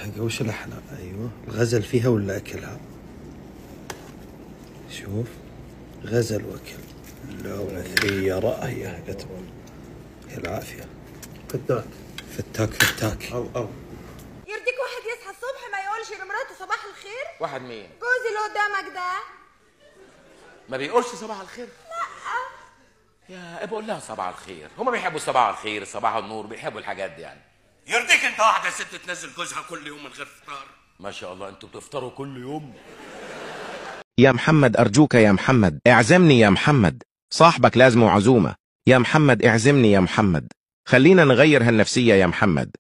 حق وش لحنها؟ ايوه الغزل فيها ولا اكلها؟ شوف غزل واكل. لا وثرية رأية كتب. العافية. فتاك فتاك فتاك. أو يرضيك واحد يصحى الصبح ما يقولش لمراته صباح الخير؟ واحد مين؟ جوزي اللي قدامك ده. ما بيقولش صباح الخير؟ لا يا بقول لها صباح الخير. هما بيحبوا صباح الخير صباح النور، بيحبوا الحاجات دي يعني. يرضيك انت واحده ست تنزل جوزها كل يوم من غير فطار؟ ما شاء الله انتوا بتفطروا كل يوم. يا محمد أرجوك يا محمد اعزمني يا محمد، صاحبك لازمه عزومة. يا محمد اعزمني يا محمد، خلينا نغير هالنفسية يا محمد.